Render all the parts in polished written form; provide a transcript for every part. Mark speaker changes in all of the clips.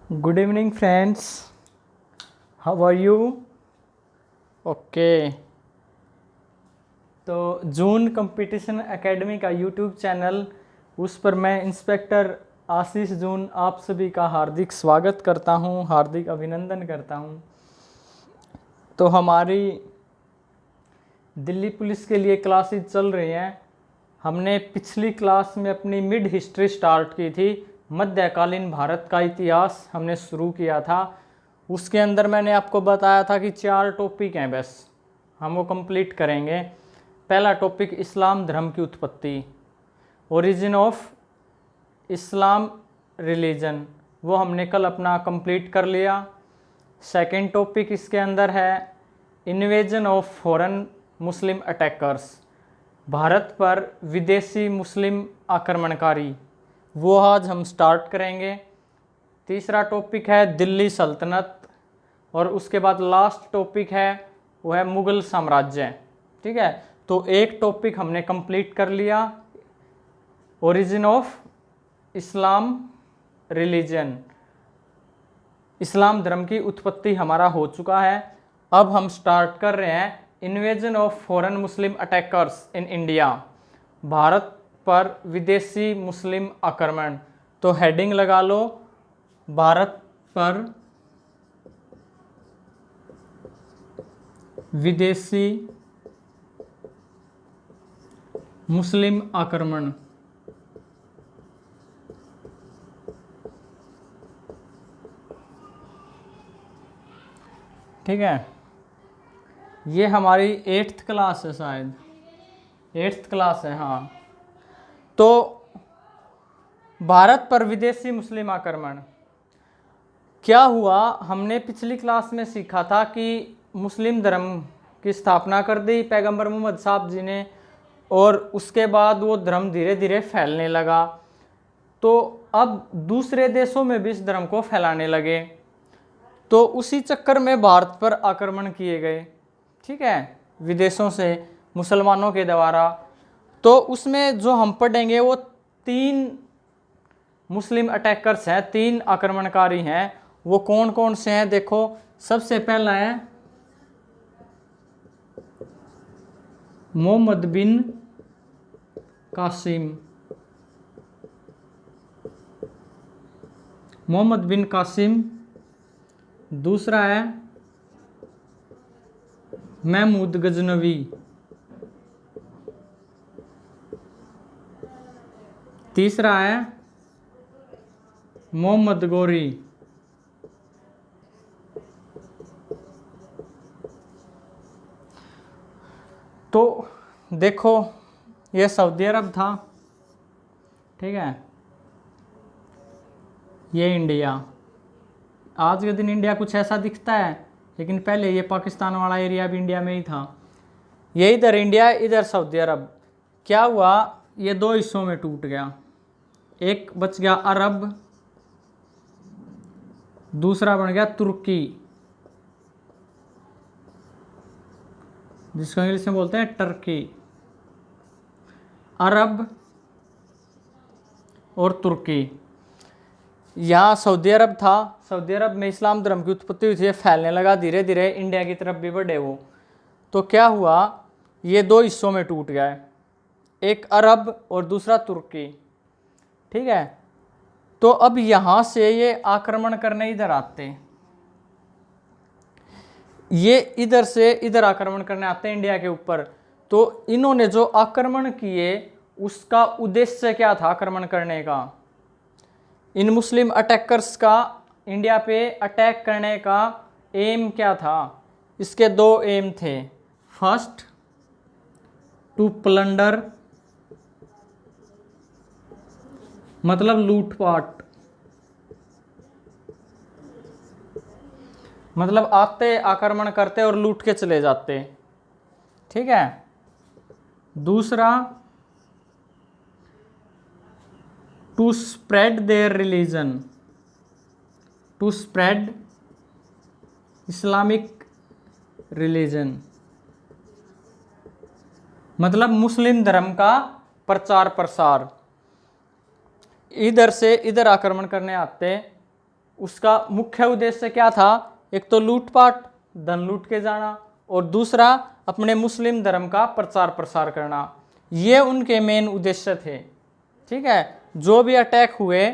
Speaker 1: Good evening, friends. How are you? Okay. तो जून competition academy का YouTube channel, उस पर मैं इंस्पेक्टर आशीष जून आप सभी का हार्दिक स्वागत करता हूं, हार्दिक अभिनंदन करता हूं। तो हमारी दिल्ली पुलिस के लिए क्लासेस चल रही हैं। हमने पिछली क्लास में अपनी मिड हिस्ट्री स्टार्ट की थी, मध्यकालीन भारत का इतिहास हमने शुरू किया था। उसके अंदर मैंने आपको बताया था कि 4 टॉपिक हैं, बस हम वो कंप्लीट करेंगे। पहला टॉपिक इस्लाम धर्म की उत्पत्ति, ओरिजिन ऑफ इस्लाम रिलीजन, वो हमने कल अपना कंप्लीट कर लिया। सेकंड टॉपिक इसके अंदर है invasion of foreign Muslim attackers, Bharat पर विदेशी मुस्लिम आक्रमणकारी, वो आज हम स्टार्ट करेंगे। तीसरा टॉपिक है दिल्ली सल्तनत, और उसके बाद लास्ट टॉपिक है वो है मुग़ल साम्राज्य। ठीक है, तो एक टॉपिक हमने कंप्लीट कर लिया, ओरिजिन ऑफ इस्लाम रिलीजन, इस्लाम धर्म की उत्पत्ति हमारा हो चुका है। अब हम स्टार्ट कर रहे हैं invasion of foreign Muslim attackers in India, Bharat पर विदेशी मुस्लिम आक्रमण। तो हेडिंग लगा लो, भारत पर विदेशी मुस्लिम आक्रमण। ठीक है, ये हमारी 8th क्लास है, शायद 8th क्लास है, हाँ। तो भारत पर विदेशी मुस्लिम आक्रमण क्या हुआ, हमने पिछली क्लास में सीखा था कि मुस्लिम धर्म की स्थापना कर दी पैगंबर मोहम्मद साहब जी ने, और उसके बाद वो धर्म धीरे धीरे फैलने लगा। तो अब दूसरे देशों में भी इस धर्म को फैलाने लगे, तो उसी चक्कर में भारत पर आक्रमण किए गए। ठीक है, विदेशों से मुसलमानों के द्वारा। तो उसमें जो हम पढ़ेंगे वो 3 मुस्लिम अटैकर्स हैं, 3 आक्रमणकारी हैं। वो कौन कौन से हैं देखो। सबसे पहला है मोहम्मद बिन कासिम, मोहम्मद बिन कासिम। दूसरा है महमूद गजनवी। तीसरा है मोहम्मद गौरी। तो देखो, ये सऊदी अरब था, ठीक है, ये इंडिया। आज के दिन इंडिया कुछ ऐसा दिखता है, लेकिन पहले ये पाकिस्तान वाला एरिया भी इंडिया में ही था। ये इधर इंडिया, इधर सऊदी अरब। क्या हुआ, ये 2 हिस्सों में टूट गया। एक बच गया अरब, दूसरा बन गया तुर्की, जिसको इंग्लिश में बोलते हैं टर्की। अरब और तुर्की। यहाँ सऊदी अरब था, सऊदी अरब में इस्लाम धर्म की उत्पत्ति हुई थी, फैलने लगा धीरे धीरे, इंडिया की तरफ भी बढ़े वो। तो क्या हुआ, ये 2 हिस्सों में टूट गया, एक अरब और दूसरा तुर्की। ठीक है, तो अब यहाँ से ये आक्रमण करने इधर आते, ये इधर से इधर आक्रमण करने आते हैं इंडिया के ऊपर। तो इन्होंने जो आक्रमण किए, उसका उद्देश्य क्या था आक्रमण करने का? इन मुस्लिम अटैकर्स का इंडिया पे अटैक करने का एम क्या था? इसके 2 एम थे। फर्स्ट, टू प्लंडर, मतलब लूटपाट, मतलब आते आक्रमण करते और लूट के चले जाते। ठीक है। दूसरा, to spread their religion, to spread Islamic religion, मतलब मुस्लिम धर्म का प्रचार प्रसार। इधर से इधर आक्रमण करने आते उसका मुख्य उद्देश्य क्या था? एक तो लूटपाट, धन लूट के जाना, और दूसरा अपने मुस्लिम धर्म का प्रचार प्रसार करना। ये उनके मेन उद्देश्य थे। ठीक है, जो भी अटैक हुए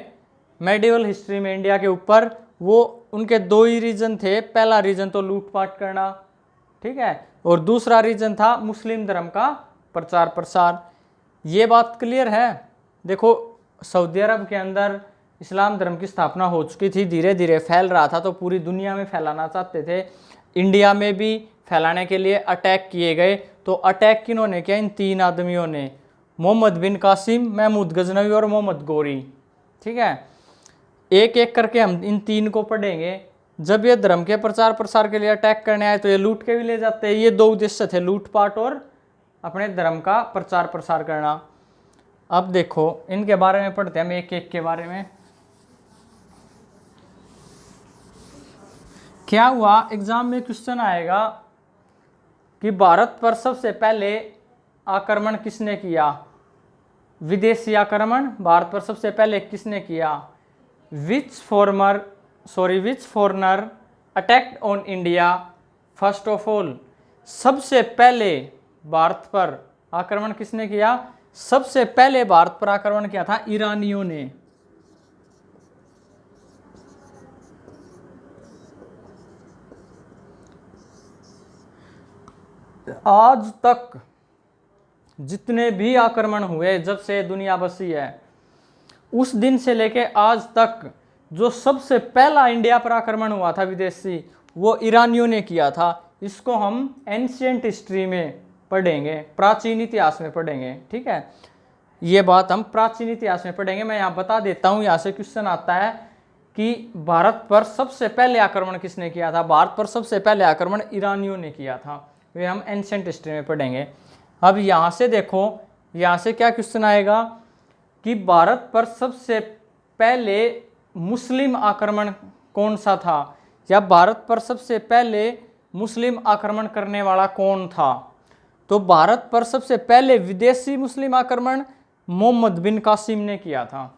Speaker 1: मेडिवल हिस्ट्री में इंडिया के ऊपर, वो उनके दो ही रीजन थे। पहला रीजन तो लूटपाट करना, ठीक है, और दूसरा रीजन था मुस्लिम धर्म का प्रचार प्रसार। ये बात क्लियर है। देखो, सऊदी अरब के अंदर इस्लाम धर्म की स्थापना हो चुकी थी, धीरे धीरे फैल रहा था, तो पूरी दुनिया में फैलाना चाहते थे। इंडिया में भी फैलाने के लिए अटैक किए गए। तो अटैक किन्होंने किया? इन तीन आदमियों ने, मोहम्मद बिन कासिम, महमूद गजनवी और मोहम्मद गोरी। ठीक है, एक एक करके हम इन तीन को पढ़ेंगे। जब ये धर्म के प्रचार प्रसार के लिए अटैक करने आए तो ये लूट के भी ले जाते हैं। ये दो उद्देश्य थे, लूटपाट और अपने धर्म का प्रचार प्रसार करना। अब देखो, इनके बारे में पढ़ते हैं हम एक एक के बारे में। क्या हुआ, एग्जाम में क्वेश्चन आएगा कि भारत पर सबसे पहले आक्रमण किसने किया? विदेशी आक्रमण भारत पर सबसे पहले किसने किया? Which foreigner attacked on India first of all? सबसे पहले भारत पर आक्रमण किसने किया? सबसे पहले भारत पर आक्रमण किया था ईरानियों ने। आज तक जितने भी आक्रमण हुए, जब से दुनिया बसी है, उस दिन से लेके आज तक जो सबसे पहला इंडिया पर आक्रमण हुआ था विदेशी, वो ईरानियों ने किया था। इसको हम एंशिएंट हिस्ट्री में पढ़ेंगे, प्राचीन इतिहास में पढ़ेंगे। ठीक है, ये बात हम प्राचीन इतिहास में पढ़ेंगे। मैं यहाँ बता देता हूँ, यहाँ से क्वेश्चन आता है कि भारत पर सबसे पहले आक्रमण किसने किया था? भारत पर सबसे पहले आक्रमण ईरानियों ने किया था। वे हम एंशिएंट हिस्ट्री में पढ़ेंगे। अब यहाँ से देखो, यहाँ से क्या क्वेश्चन आएगा कि भारत पर सबसे पहले मुस्लिम आक्रमण कौन सा था, या भारत पर सबसे पहले मुस्लिम आक्रमण करने वाला कौन था? तो भारत पर सबसे पहले विदेशी मुस्लिम आक्रमण मोहम्मद बिन कासिम ने किया था।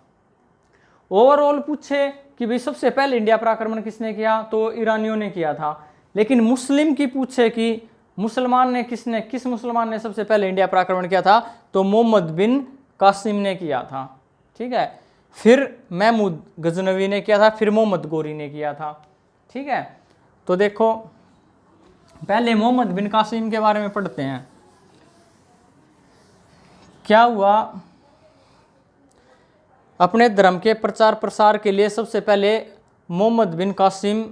Speaker 1: ओवरऑल पूछे कि भाई सबसे पहले इंडिया पर आक्रमण किसने किया, तो ईरानियों ने किया था। लेकिन मुस्लिम की पूछे कि मुसलमान ने किस मुसलमान ने सबसे पहले इंडिया पर आक्रमण किया था, तो मोहम्मद बिन कासिम ने किया था। ठीक है, फिर महमूद गजनवी ने किया था, फिर मोहम्मद गोरी ने किया था। ठीक है, तो देखो, पहले मोहम्मद बिन कासिम के बारे में पढ़ते हैं। क्या हुआ, अपने धर्म के प्रचार प्रसार के लिए सबसे पहले मोहम्मद बिन कासिम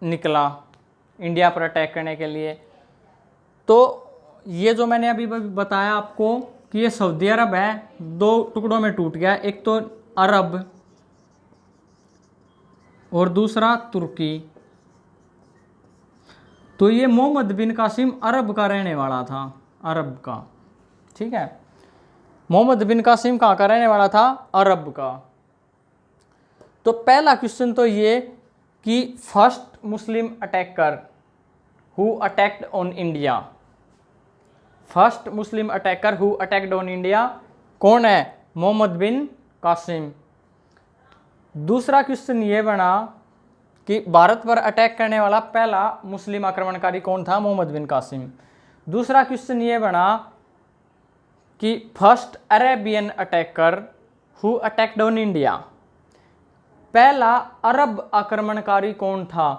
Speaker 1: निकला इंडिया पर अटैक करने के लिए। तो ये जो मैंने अभी बताया आपको कि ये सऊदी अरब है, दो टुकड़ों में टूट गया, एक तो अरब और दूसरा तुर्की। तो ये मोहम्मद बिन कासिम अरब का रहने वाला था, अरब का। ठीक है, मोहम्मद बिन कासिम कहाँ का रहने वाला था? अरब का। तो पहला क्वेश्चन तो ये कि first Muslim attacker who attacked on India, first Muslim attacker who attacked on India कौन है? मोहम्मद बिन कासिम। दूसरा क्वेश्चन ये बना कि भारत पर अटैक करने वाला पहला मुस्लिम आक्रमणकारी कौन था? मोहम्मद बिन कासिम। दूसरा क्वेश्चन ये बना कि first Arabian attacker who attacked on India, पहला अरब आक्रमणकारी कौन था?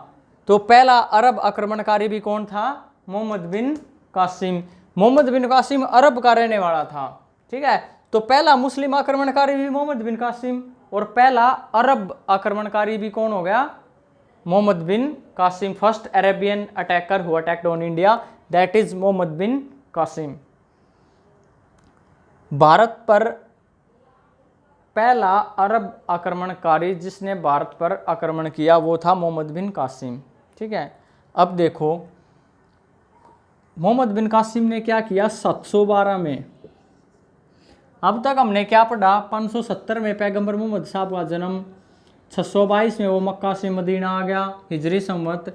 Speaker 1: तो पहला अरब आक्रमणकारी भी कौन था? मोहम्मद बिन कासिम। मोहम्मद बिन कासिम अरब का रहने वाला था। ठीक है, तो पहला मुस्लिम आक्रमणकारी भी मोहम्मद बिन कासिम, और पहला अरब आक्रमणकारी भी कौन हो गया? Mohammad bin Qasim. First Arabian attacker who attacked on India, that is Mohammad bin Qasim. भारत पर पहला अरब आक्रमणकारी जिसने भारत पर आक्रमण किया वो था मोहम्मद बिन कासिम। ठीक है, अब देखो मोहम्मद बिन कासिम ने क्या किया 712 में। अब तक हमने क्या पढ़ा? 570 में पैगंबर मोहम्मद साहब का जन्म, 622 में वो मक्का से मदीना आ गया हिजरी संवत,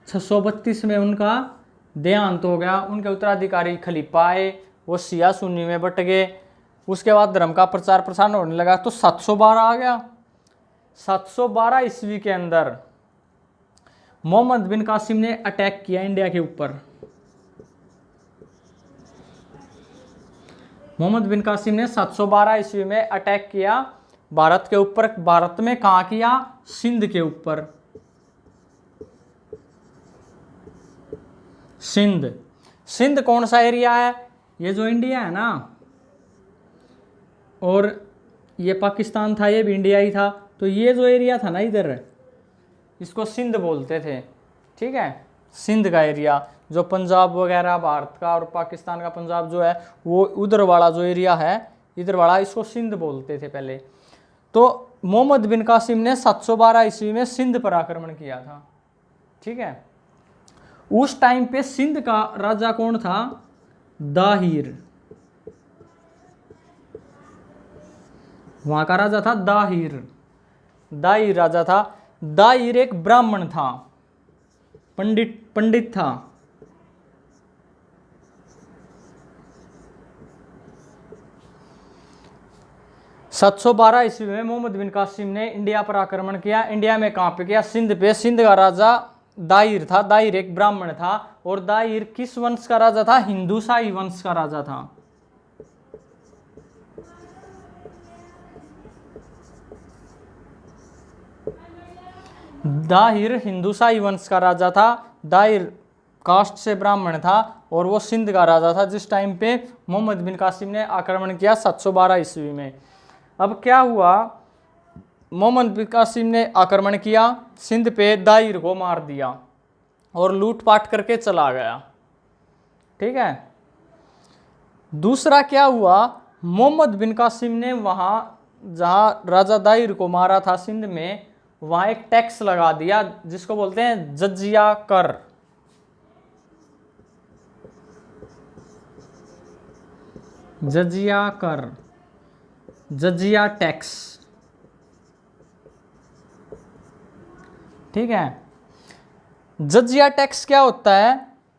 Speaker 1: 632 में उनका देहांत हो गया, उनके उत्तराधिकारी खलीफा आए, वो शिया सुन्नी में बट गए, उसके बाद धर्म का प्रचार प्रसार होने लगा तो 712 आ गया। 712 ईस्वी के अंदर मोहम्मद बिन कासिम ने अटैक किया इंडिया के ऊपर। मोहम्मद बिन कासिम ने 712 ईस्वी में अटैक किया भारत के ऊपर। भारत में कहाँ किया? सिंध के ऊपर। सिंध, सिंध कौन सा एरिया है? ये जो इंडिया है ना, और ये पाकिस्तान था, ये भी इंडिया ही था, तो ये जो एरिया था ना इधर, इसको सिंध बोलते थे। ठीक है, सिंध का एरिया, जो पंजाब वगैरह भारत का और पाकिस्तान का पंजाब जो है वो उधर वाला जो एरिया है, इधर वाला, इसको सिंध बोलते थे पहले। तो मोहम्मद बिन कासिम ने 712 ईस्वी में सिंध पर आक्रमण किया था। ठीक है, उस टाइम पे सिंध का राजा कौन था? दाहिर। वहां का राजा था दाहिर। दाहिर राजा था। दाहिर एक ब्राह्मण था, पंडित था। सात सौ 12 ईस्वी में मोहम्मद बिन कासिम ने इंडिया पर आक्रमण किया। इंडिया में कहां पे किया? सिंध पे। सिंध का राजा दाहिर था। दाहिर एक ब्राह्मण था। और दाहिर किस वंश का राजा था? हिंदुशाही वंश का राजा था। दाहिर हिंदुशाही वंश का राजा था। दाहिर कास्ट से ब्राह्मण था और वो सिंध का राजा था जिस टाइम पे मोहम्मद बिन कासिम ने आक्रमण किया 712 ईस्वी में। अब क्या हुआ? मोहम्मद बिन कासिम ने आक्रमण किया, सिंध पे दाहिर को मार दिया और लूटपाट करके चला गया। ठीक है, दूसरा क्या हुआ? मोहम्मद बिन कासिम ने वहां जहां राजा दाहिर को मारा था सिंध में, वहां एक टैक्स लगा दिया जिसको बोलते हैं जजिया कर। जजिया कर, जजिया टैक्स। ठीक है, जजिया टैक्स क्या होता है?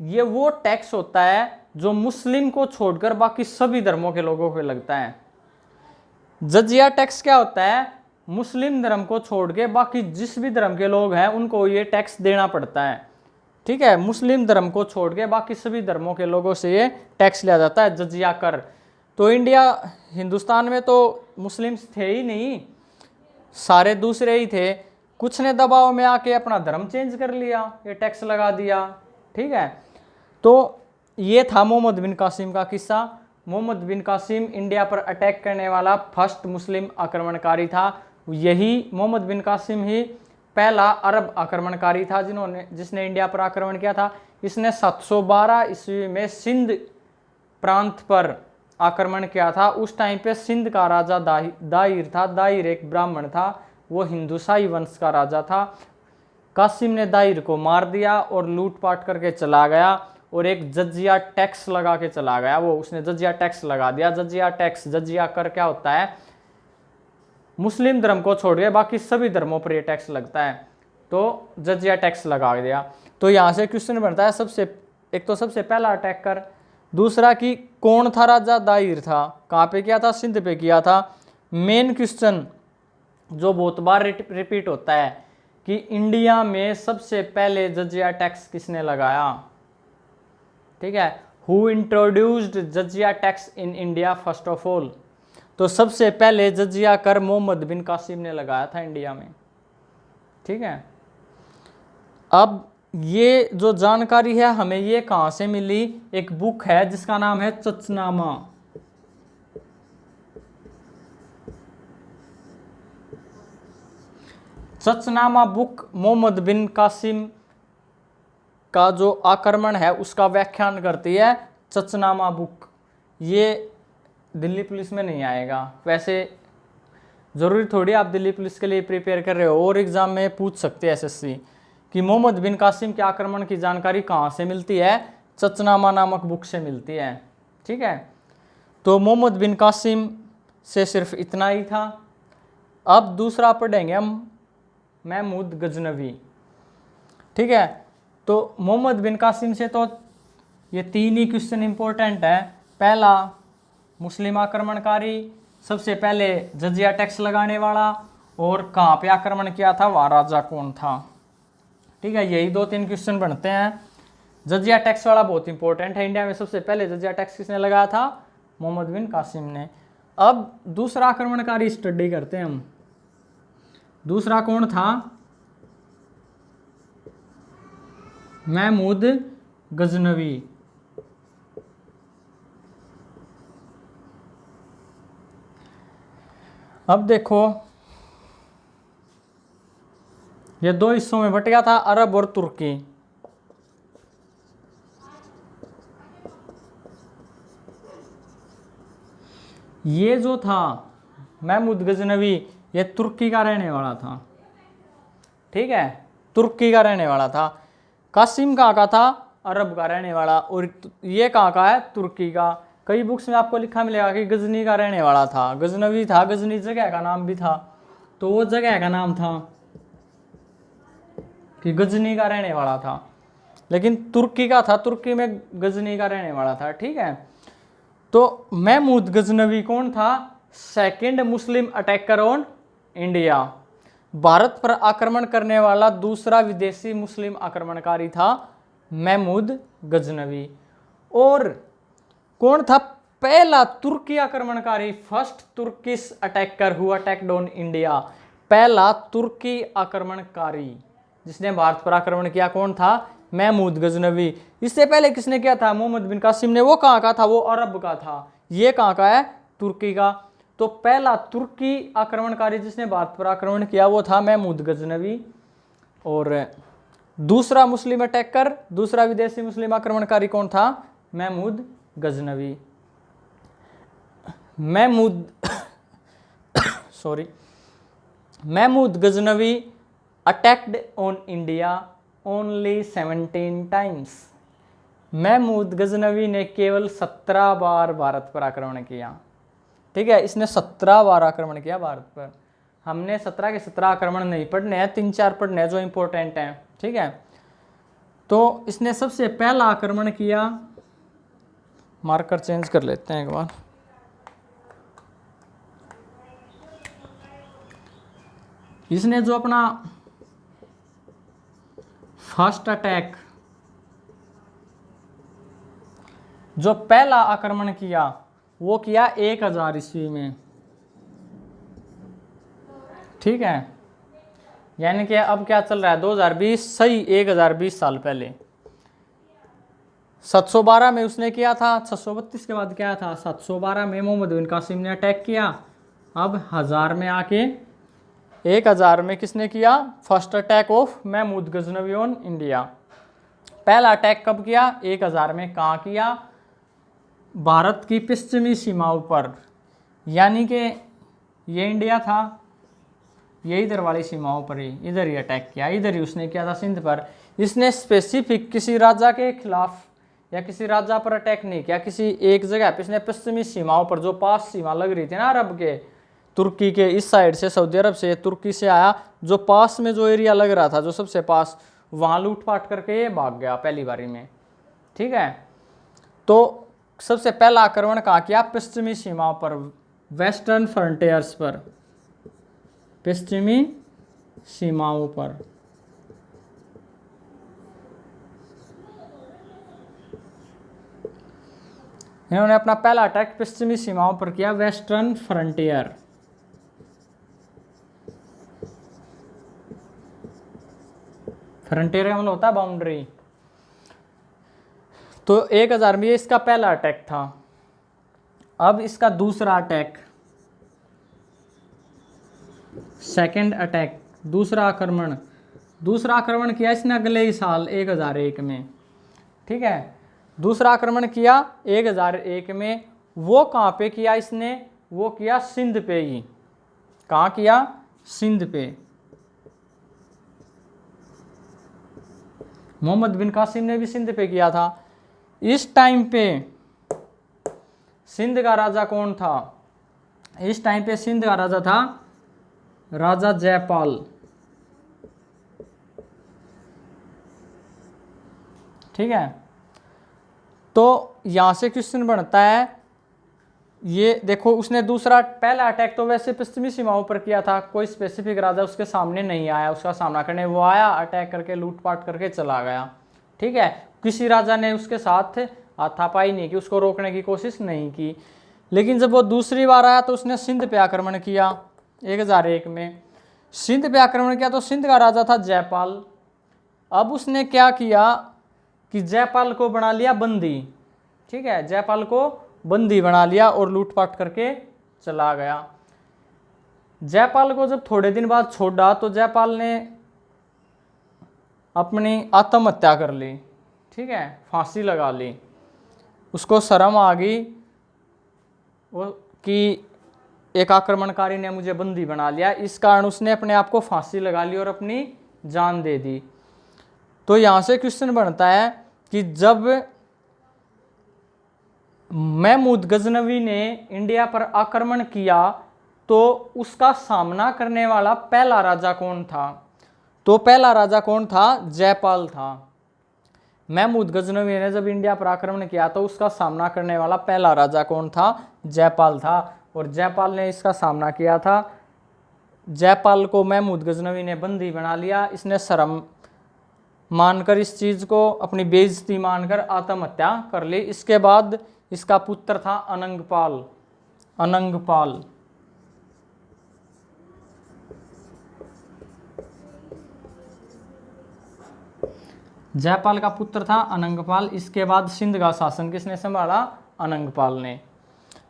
Speaker 1: ये वो टैक्स होता है जो मुस्लिम को छोड़कर बाकी सभी धर्मों के लोगों पे लगता है। जजिया टैक्स क्या होता है? मुस्लिम धर्म को छोड़ के बाकी जिस भी धर्म के लोग हैं उनको ये टैक्स देना पड़ता है। ठीक है, मुस्लिम धर्म को छोड़ के बाकी सभी धर्मों के लोगों से ये टैक्स लिया जाता है, जजिया कर। तो इंडिया, हिंदुस्तान में तो मुस्लिम्स थे ही नहीं, सारे दूसरे ही थे। कुछ ने दबाव में आके अपना धर्म चेंज कर लिया, ये टैक्स लगा दिया। ठीक है, तो ये था मोहम्मद बिन कासिम का किस्सा। मोहम्मद बिन कासिम इंडिया पर अटैक करने वाला फर्स्ट मुस्लिम आक्रमणकारी था। यही मोहम्मद बिन कासिम ही पहला अरब आक्रमणकारी था जिसने इंडिया पर आक्रमण किया था। इसने 712 ईस्वी में सिंध प्रांत पर आक्रमण किया था। उस टाइम पे सिंध का राजा दाहिर था। दाहिर एक ब्राह्मण था, वो हिंदुशाही वंश का राजा था। कासिम ने दाहिर को मार दिया और लूटपाट करके चला गया और एक जजिया टैक्स लगा के चला गया। वो उसने जजिया टैक्स लगा दिया। जजिया टैक्स, जजिया कर क्या होता है? मुस्लिम धर्म को छोड़ के बाकी सभी धर्मों पर ये टैक्स लगता है, तो जजिया टैक्स लगा दिया। तो यहाँ से क्वेश्चन बनता है, सबसे पहला अटैक कर। दूसरा कि कौन था राजा? दाहिर था। कहाँ पे किया था? सिंध पे किया था। मेन क्वेश्चन जो बहुत बार रिपीट होता है कि इंडिया में सबसे पहले जजिया टैक्स किसने लगाया? ठीक है, who introduced jizya tax in India first of all? तो सबसे पहले जजिया कर मोहम्मद बिन कासिम ने लगाया था इंडिया में। ठीक है, अब ये जो जानकारी है हमें ये कहाँ से मिली? एक बुक है जिसका नाम है चचनामा। चचनामा बुक मोहम्मद बिन कासिम का जो आक्रमण है उसका व्याख्यान करती है। चचनामा बुक ये दिल्ली पुलिस में नहीं आएगा। वैसे ज़रूरी थोड़ी आप दिल्ली पुलिस के लिए प्रिपेयर कर रहे हो, और एग्ज़ाम में पूछ सकते हैं एसएससी कि मोहम्मद बिन कासिम के आक्रमण की जानकारी कहाँ से मिलती है? चचनामा नामक बुक से मिलती है। ठीक है, तो मोहम्मद बिन कासिम से सिर्फ इतना ही था। अब दूसरा पढ़ेंगे हम महमूद गजनवी। ठीक है, तो मोहम्मद बिन कासिम से तो ये तीन ही क्वेश्चन इंपॉर्टेंट है। पहला, मुस्लिम आक्रमणकारी, सबसे पहले जजिया टैक्स लगाने वाला, और कहाँ पे आक्रमण किया था, वह राजा कौन था। ठीक है, यही 2-3 क्वेश्चन बनते हैं। जजिया टैक्स वाला बहुत इंपॉर्टेंट है। इंडिया में सबसे पहले जजिया टैक्स किसने लगाया था, मोहम्मद बिन कासिम ने। अब दूसरा आक्रमणकारी स्टडी करते हैं हम। दूसरा कौन था, महमूद गजनवी। अब देखो ये 2 हिस्सों में बट गया था, अरब और तुर्की। ये जो था महमूद गजनवी, ये तुर्की का रहने वाला था। ठीक है, तुर्की का रहने वाला था। कासिम कहाँ का था, अरब का रहने वाला। और ये कहाँ का है, तुर्की का। कई बुक्स में आपको लिखा मिलेगा कि गजनी का रहने वाला था, गजनवी था। गजनी जगह का नाम भी था, तो वो जगह का नाम था कि गजनी का रहने वाला था, लेकिन तुर्की का था, तुर्की में गजनी का रहने वाला था। ठीक है, तो महमूद गजनवी कौन था, second Muslim attacker on India. Bharat पर आक्रमण करने वाला दूसरा विदेशी मुस्लिम आक्रमणकारी था महमूद गजनवी। और कौन था पहला तुर्की आक्रमणकारी, first Turkish attacker who attacked on India. पहला तुर्की आक्रमणकारी जिसने भारत पर आक्रमण किया कौन था, महमूद गजनवी। इससे पहले किसने किया था, मोहम्मद बिन कासिम ने। वो कहाँ का था, वो अरब का था। ये कहाँ का है, तुर्की का। तो पहला तुर्की आक्रमणकारी जिसने भारत पर आक्रमण किया वो था महमूद गजनवी। और दूसरा मुस्लिम अटैकर, दूसरा विदेशी मुस्लिम आक्रमणकारी कौन था, Mahmud Ghaznavi. Mahmud Ghaznavi attacked on India only 17 times. Mahmud Ghaznavi ने केवल 17 बार भारत पर आक्रमण किया। ठीक है, इसने 17 बार आक्रमण किया भारत पर। हमने 17 के 17 आक्रमण नहीं पढ़ने हैं, 3-4 पढ़ने हैं जो इंपॉर्टेंट हैं। ठीक है, तो इसने सबसे पहला आक्रमण किया, मार्कर चेंज कर लेते हैं एक बार। इसने जो अपना फर्स्ट अटैक, जो पहला आक्रमण किया वो किया 1000 ईस्वी में। ठीक है, यानी कि अब क्या चल रहा है, 2020, सही 1020 साल पहले। 712 में उसने किया था, 632 के बाद क्या था, 712 में मोहम्मद बिन कासिम ने अटैक किया। अब 1000 में आके 1000 में किसने किया, first attack of Mahmud Ghaznavi on India. पहला अटैक कब किया, 1000 में। कहाँ किया, भारत की पश्चिमी सीमाओं पर, यानी कि ये इंडिया था, ये इधर वाली सीमाओं पर ही, इधर ही अटैक किया, इधर ही उसने किया था, सिंध पर। इसने स्पेसिफिक किसी राजा के खिलाफ या किसी राजा पर अटैक नहीं किया, किसी एक जगह पे इसने पश्चिमी सीमाओं पर, जो पास सीमा लग रही थी ना अरब के, तुर्की के इस साइड से, सऊदी अरब से, तुर्की से आया, जो पास में जो एरिया लग रहा था, जो सबसे पास, वहाँ लूटपाट करके ये भाग गया पहली बारी में। ठीक है, तो सबसे पहला आक्रमण कहाँ किया, पश्चिमी सीमाओं पर, वेस्टर्न फ्रंटियर्स पर, पश्चिमी सीमाओं पर। इन्होंने अपना पहला अटैक पश्चिमी सीमाओं पर किया, वेस्टर्न फ्रंटियर। फ्रंटियर का मतलब होता है बाउंड्री। तो 1000 में इसका पहला अटैक था। अब इसका दूसरा अटैक, सेकंड अटैक, दूसरा आक्रमण किया इसने अगले ही साल 1001 में। ठीक है, दूसरा आक्रमण किया 1001 में। वो कहाँ पे किया इसने, वो किया सिंध पे ही। कहाँ किया, सिंध पे। मोहम्मद बिन कासिम ने भी सिंध पे किया था। इस टाइम पे सिंध का राजा कौन था, इस टाइम पे सिंध का राजा था राजा जयपाल। ठीक है, तो यहां से क्वेश्चन बनता है, ये देखो, उसने दूसरा, पहला अटैक तो वैसे पश्चिमी सीमाओं पर किया था, कोई स्पेसिफिक राजा उसके सामने नहीं आया उसका सामना करने, वो आया अटैक करके लूटपाट करके चला गया। ठीक है, किसी राजा ने उसके साथ हाथापाई नहीं की, उसको रोकने की कोशिश नहीं की। लेकिन जब वो दूसरी बार आया तो उसने सिंध पे आक्रमण किया 1001 में। सिंध पे आक्रमण किया तो सिंध का राजा था जयपाल। अब उसने क्या किया कि जयपाल को बना लिया बंदी। ठीक है, जयपाल को बंदी बना लिया और लूटपाट करके चला गया। जयपाल को जब थोड़े दिन बाद छोड़ा तो जयपाल ने अपनी आत्महत्या कर ली। ठीक है, फांसी लगा ली। उसको शर्म आ गई वो कि एक आक्रमणकारी ने मुझे बंदी बना लिया, इस कारण उसने अपने आप को फांसी लगा ली और अपनी जान दे दी। तो यहाँ से क्वेश्चन बनता है कि जब महमूद गजनवी ने इंडिया पर आक्रमण किया तो उसका सामना करने वाला पहला राजा कौन था? तो पहला राजा कौन था? जयपाल था। महमूद गजनवी ने जब इंडिया पर आक्रमण किया तो उसका सामना करने वाला पहला राजा कौन था? जयपाल था। और जयपाल ने इसका सामना किया था। जयपाल को महमूद गजनवी ने बंदी बना लिया। इसने शर्म मानकर, इस चीज़ को अपनी बेइज्जती मानकर आत्महत्या कर ली। इसके बाद इसका पुत्र था अनंगपाल। अनंगपाल जयपाल का पुत्र था अनंगपाल। इसके बाद सिंध का शासन किसने संभाला? अनंगपाल ने।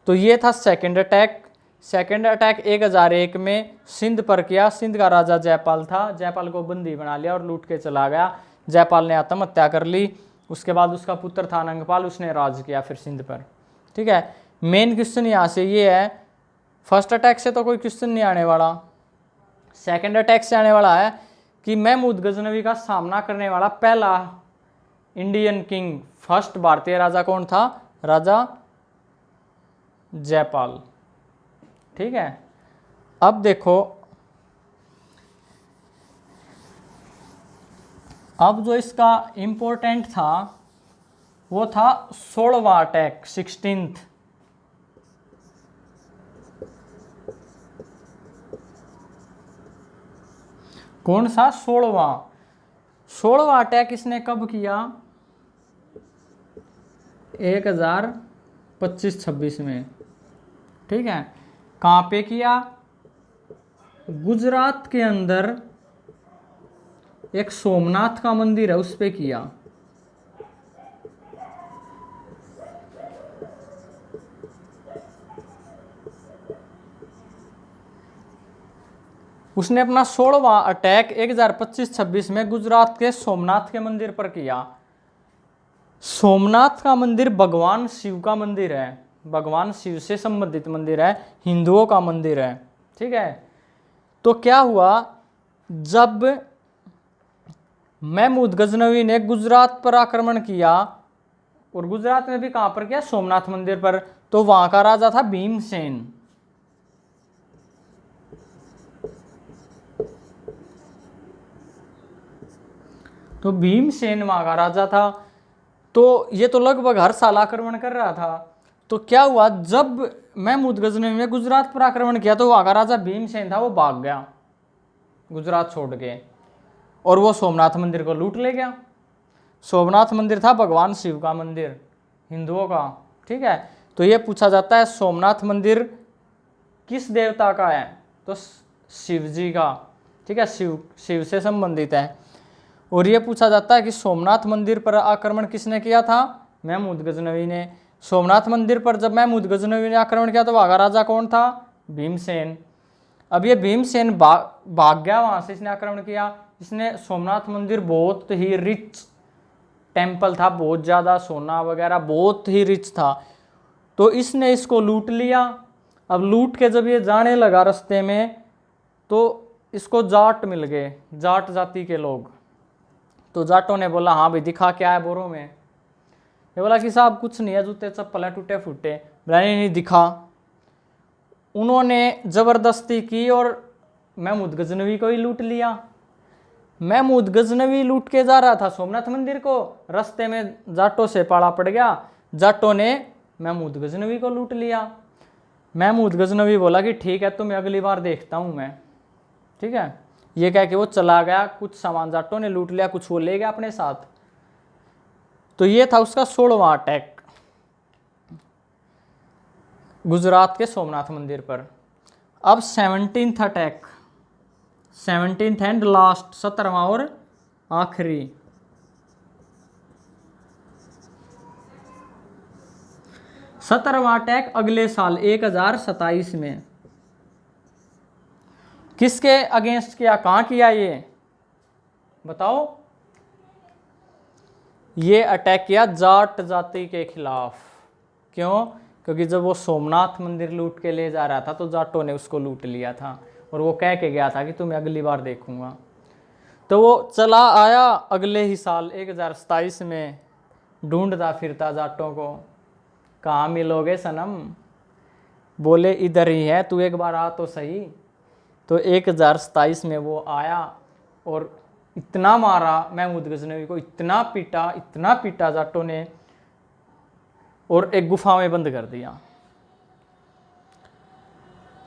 Speaker 1: तो ये था सेकंड अटैक। सेकंड अटैक 1001 में सिंध पर किया। सिंध का राजा जयपाल था। जयपाल को बंदी बना लिया और लूट के चला गया। जयपाल ने आत्महत्या कर ली। उसके बाद उसका पुत्र था अनंगपाल, उसने राज किया फिर सिंध पर। ठीक है, मेन क्वेश्चन यहाँ से ये है, फर्स्ट अटैक से तो कोई क्वेश्चन नहीं आने वाला, सेकंड अटैक से आने वाला है कि महमूद गजनवी का सामना करने वाला पहला इंडियन किंग, फर्स्ट भारतीय राजा कौन था? राजा जयपाल। ठीक है, अब देखो, अब जो इसका इंपॉर्टेंट था वो था 16वां अटैक, 16th। कौन सा? 16वां। 16वां अटैक इसने कब किया? 1025-26 में। ठीक है, कहाँ पे किया? गुजरात के अंदर एक सोमनाथ का मंदिर है, उस पे किया। उसने अपना 16वां अटैक 1025-26 में गुजरात के सोमनाथ के मंदिर पर किया। सोमनाथ का मंदिर भगवान शिव का मंदिर है, भगवान शिव से संबंधित मंदिर है, हिंदुओं का मंदिर है। ठीक है, तो क्या हुआ, जब महमूद गजनवी ने गुजरात पर आक्रमण किया, और गुजरात में भी कहां पर किया? सोमनाथ मंदिर पर। तो वहां का राजा था भीमसेन। तो भीमसेन वहां का राजा था। तो ये तो लगभग हर साल आक्रमण कर रहा था। तो क्या हुआ, जब महमूद गजनवी ने गुजरात पर आक्रमण किया तो वहां का राजा भीमसेन था, वो भाग गया गुजरात छोड़ के, और वो सोमनाथ मंदिर को लूट ले गया। सोमनाथ मंदिर था भगवान शिव का मंदिर, हिंदुओं का। ठीक है, तो ये पूछा जाता है सोमनाथ मंदिर किस देवता का है? तो शिव जी का। ठीक है, शिव से संबंधित है। और ये पूछा जाता है कि सोमनाथ मंदिर पर आक्रमण किसने किया था? महमूद गजनवी ने। सोमनाथ मंदिर पर जब महमूद गजनवी ने आक्रमण किया तो वहां का राजा कौन था? भीमसेन। अब ये भीमसेन भाग गया वहां से, इसने आक्रमण किया। इसने सोमनाथ मंदिर बहुत ही रिच टेम्पल था, बहुत ज़्यादा सोना वगैरह बहुत ही रिच था, तो इसने इसको लूट लिया। अब लूट के जब ये जाने लगा रास्ते में तो इसको जाट मिल गए, जाट जाति के लोग। तो जाटों ने बोला, हाँ भाई दिखा क्या है बोरों में? ये बोला कि साहब कुछ नहीं है, जूते चप्पल है टूटे फूटे। नहीं दिखा। उन्होंने ज़बरदस्ती की और महमूद गजनवी को ही लूट लिया। महमूद गजनवी लूट के जा रहा था सोमनाथ मंदिर को, रास्ते में जाटों से पाला पड़ गया। जाटों ने महमूद गजनवी को लूट लिया। महमूद गजनवी बोला कि ठीक है तुम्हें अगली बार देखता हूँ मैं, ठीक है। ये कह के वो चला गया, कुछ सामान जाटों ने लूट लिया, कुछ वो ले गया अपने साथ। तो ये था उसका 16वां अटैक गुजरात के सोमनाथ मंदिर पर। अब 17th attack, 17th and last, 17वां और आखिरी। 17वां अटैक अगले साल 1027 में। किसके अगेंस्ट किया, कहां किया ये बताओ? ये अटैक किया जाट जाति के खिलाफ। क्यों? क्योंकि जब वो सोमनाथ मंदिर लूट के ले जा रहा था तो जाटों ने उसको लूट लिया था और वो कह के गया था कि तुम्हें अगली बार देखूंगा। तो वो चला आया अगले ही साल 1027 में, ढूंढता फिरता जाटों को, कहाँ मिलोगे सनम? बोले इधर ही है, तू एक बार आ तो सही। तो 1027 में वो आया और इतना मारा महमूद गजनवी को, इतना पीटा जाटों ने, और एक गुफा में बंद कर दिया।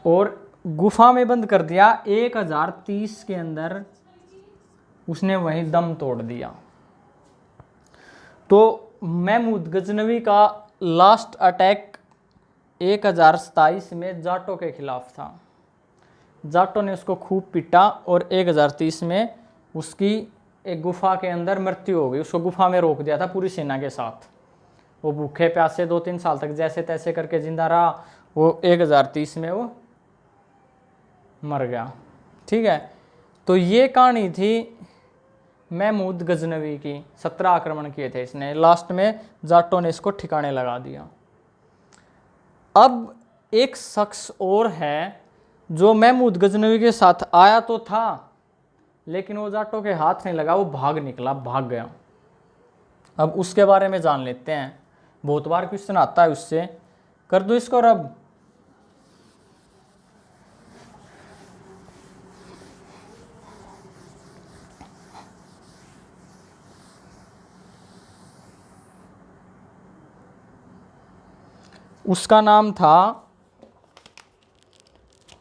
Speaker 1: और गुफा में बंद कर दिया, 1030 के अंदर उसने वहीं दम तोड़ दिया। तो महमूद गजनवी का लास्ट अटैक 1027 में जाटों के खिलाफ था। जाटों ने उसको खूब पीटा और 1030 में उसकी एक गुफा के अंदर मृत्यु हो गई। उसको गुफा में रोक दिया था पूरी सेना के साथ। वो भूखे प्यासे 2-3 साल तक जैसे तैसे करके जिंदा रहा। वो 1030 में वो मर गया, ठीक है। तो ये कहानी थी महमूद गजनवी की। 17 आक्रमण किए थे इसने, लास्ट में जाटों ने इसको ठिकाने लगा दिया। अब एक शख्स और है जो महमूद गजनवी के साथ आया तो था, लेकिन वो जाटों के हाथ नहीं लगा, वो भाग निकला, भाग गया। अब उसके बारे में जान लेते हैं। बहुत बार क्वेश्चन आता है उससे, कर दो इसको रब। उसका नाम था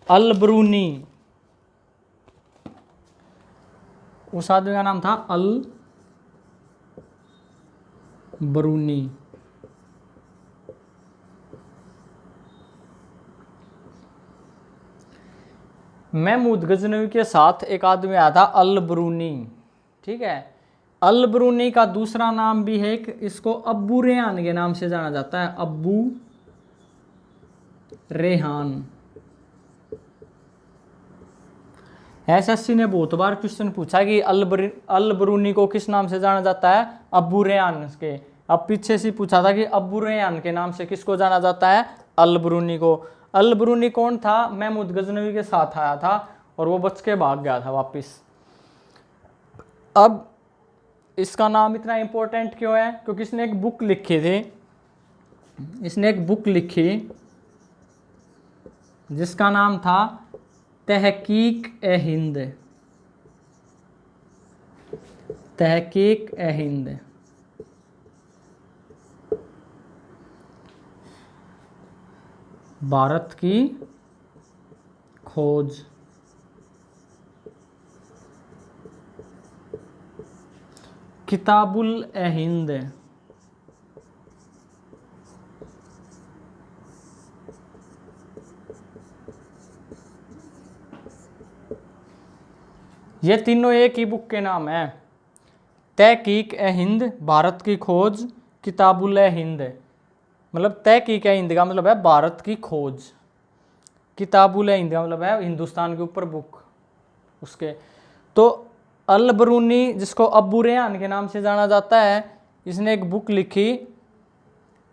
Speaker 1: अल-बरूनी। उस आदमी का नाम था अल-बरूनी। महमूद गजनवी के साथ एक आदमी आया था अल-बरूनी, ठीक है। अल-बरूनी का दूसरा नाम भी है, इसको अब्बू रेहान के नाम से जाना जाता है। अब्बू रेहान। एसएससी ने बहुत बार क्वेश्चन पूछा कि अल-बरूनी को किस नाम से जाना जाता है? अब्बू रेहान के। अब पीछे से पूछा था कि अब्बू रेहान के नाम से किसको जाना जाता है? अल-बरूनी को। अल-बरूनी कौन था? महमूद गजनवी के साथ आया था और वो बच के भाग गया था वापस। अब इसका नाम इतना इम्पोर्टेंट क्यों है? क्योंकि इसने एक बुक लिखी थी। इसने एक बुक लिखी जिसका नाम था तहकीक-ए-हिंद। तहकीक-ए-हिंद। भारत की खोज। किताबुल-ए-हिंद। ये तीनों एक ही बुक के नाम है। तहकीक-ए-हिंद, भारत की खोज, किताबुल-ए-हिंद। मतलब तहकीक-ए-हिंद का मतलब है भारत की खोज, किताबुल-ए-हिंद का मतलब है हिंदुस्तान के ऊपर बुक उसके। तो अल-बरूनी, जिसको अब्बू रेहान के नाम से जाना जाता है, इसने एक बुक लिखी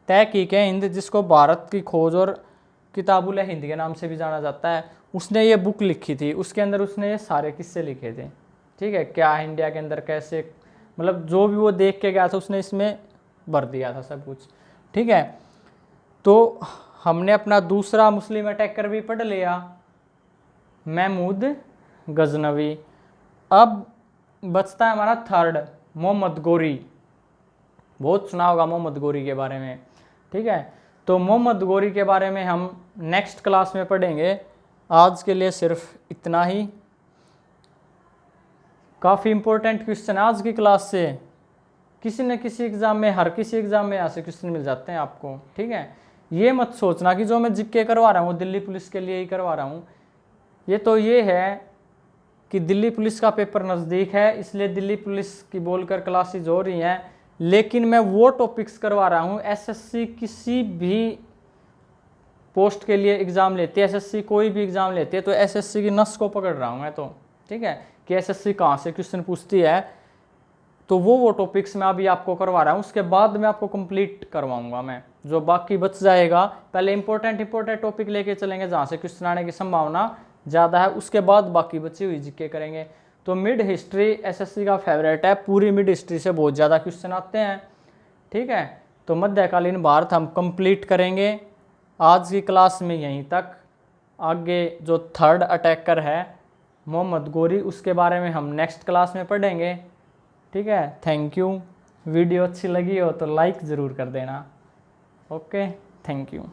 Speaker 1: तहकीक-ए-हिंद, जिसको भारत की खोज और किताबुल-ए-हिंद के नाम से भी जाना जाता है। उसने ये बुक लिखी थी, उसके अंदर उसने ये सारे किस्से लिखे थे, ठीक है। क्या इंडिया के अंदर कैसे, मतलब जो भी वो देख के गया था उसने इसमें भर दिया था सब कुछ, ठीक है। तो हमने अपना दूसरा मुस्लिम अटैकर भी पढ़ लिया, महमूद गजनवी। अब बचता है हमारा थर्ड, मोहम्मद गोरी। बहुत सुना होगा मोहम्मद गोरी के बारे में, ठीक है। तो मोहम्मद गौरी के बारे में हम नेक्स्ट क्लास में पढ़ेंगे। आज के लिए सिर्फ इतना ही। काफ़ी इम्पोर्टेंट क्वेश्चन आज की क्लास से, किसी न किसी एग्ज़ाम में, हर किसी एग्ज़ाम में ऐसे क्वेश्चन मिल जाते हैं आपको, ठीक है। ये मत सोचना कि जो मैं जीके करवा रहा हूँ दिल्ली पुलिस के लिए ही करवा रहा हूँ। ये है कि दिल्ली पुलिस का पेपर नज़दीक है, इसलिए दिल्ली पुलिस की बोलकर क्लासेज हो रही हैं, लेकिन मैं वो टॉपिक्स करवा रहा हूँ। एसएससी किसी भी पोस्ट के लिए एग्ज़ाम लेती है, एसएससी कोई भी एग्ज़ाम लेती है, तो एसएससी की नस को पकड़ रहा हूँ मैं तो, ठीक है, कि एसएससी कहाँ से क्वेश्चन पूछती है। तो वो टॉपिक्स मैं अभी आपको करवा रहा हूँ, उसके बाद मैं आपको कंप्लीट करवाऊंगा। मैं जो बाकी बच जाएगा, पहले इंपॉर्टेंट टॉपिक लेके चलेंगे जहाँ से क्वेश्चन आने की संभावना ज़्यादा है, उसके बाद बाकी बची हुई जीके करेंगे। तो मिड हिस्ट्री एसएससी का फेवरेट है, पूरी मिड हिस्ट्री से बहुत ज़्यादा क्वेश्चन आते हैं, ठीक है। तो मध्यकालीन भारत हम कंप्लीट करेंगे आज की क्लास में यहीं तक। आगे जो थर्ड अटैकर है मोहम्मद गौरी, उसके बारे में हम नेक्स्ट क्लास में पढ़ेंगे, ठीक है। Thank you. वीडियो अच्छी लगी हो तो लाइक ज़रूर कर देना। Okay, thank you.